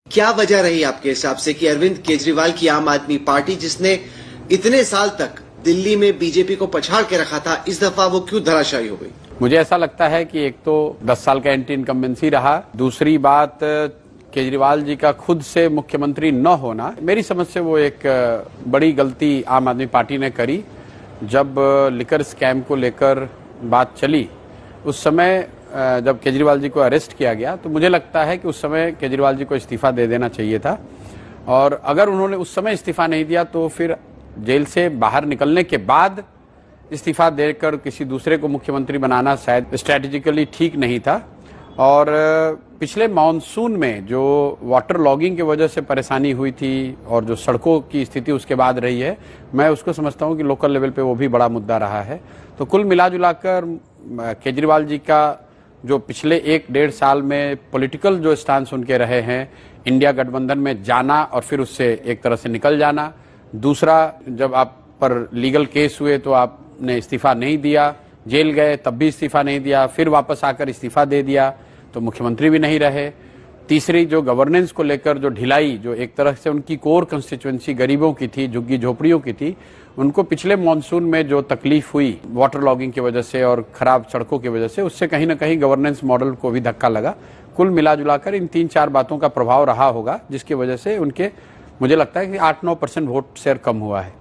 क्या वजह रही आपके हिसाब से कि अरविंद केजरीवाल की आम आदमी पार्टी, जिसने इतने साल तक दिल्ली में बीजेपी को पछाड़ के रखा था, इस दफा वो क्यों धराशायी हो गई? मुझे ऐसा लगता है कि एक तो 10 साल का एंटी इनकम्बेंसी रहा, दूसरी बात केजरीवाल जी का खुद से मुख्यमंत्री न होना। मेरी समझ से वो एक बड़ी गलती आम आदमी पार्टी ने करी। जब लिकर स्कैम को लेकर बात चली, उस समय जब केजरीवाल जी को अरेस्ट किया गया, तो मुझे लगता है कि उस समय केजरीवाल जी को इस्तीफा दे देना चाहिए था। और अगर उन्होंने उस समय इस्तीफा नहीं दिया तो फिर जेल से बाहर निकलने के बाद इस्तीफा देकर किसी दूसरे को मुख्यमंत्री बनाना शायद स्ट्रैटेजिकली ठीक नहीं था। और पिछले मॉनसून में जो वाटर लॉगिंग की वजह से परेशानी हुई थी और जो सड़कों की स्थिति उसके बाद रही है, मैं उसको समझता हूं कि लोकल लेवल पे वो भी बड़ा मुद्दा रहा है। तो कुल मिलाजुलाकर केजरीवाल जी का जो पिछले 1-1.5 साल में पॉलिटिकल जो स्टांस उनके रहे हैं, इंडिया गठबंधन में जाना और फिर उससे एक तरह से निकल जाना, दूसरा जब आप पर लीगल केस हुए तो आपने इस्तीफा नहीं दिया, जेल गए तब भी इस्तीफा नहीं दिया, फिर वापस आकर इस्तीफा दे दिया तो मुख्यमंत्री भी नहीं रहे, तीसरी जो गवर्नेंस को लेकर जो ढिलाई, जो एक तरह से उनकी कोर कंस्टिट्यूएंसी गरीबों की थी, झुग्गी झोपड़ियों की थी, उनको पिछले मॉनसून में जो तकलीफ हुई वाटर लॉगिंग की वजह से और खराब सड़कों की वजह से, उससे कहीं ना कहीं गवर्नेंस मॉडल को भी धक्का लगा। कुल मिलाजुलाकर इन 3-4 बातों का प्रभाव रहा होगा, जिसकी वजह से उनके मुझे लगता है कि 8-9% वोट शेयर कम हुआ है।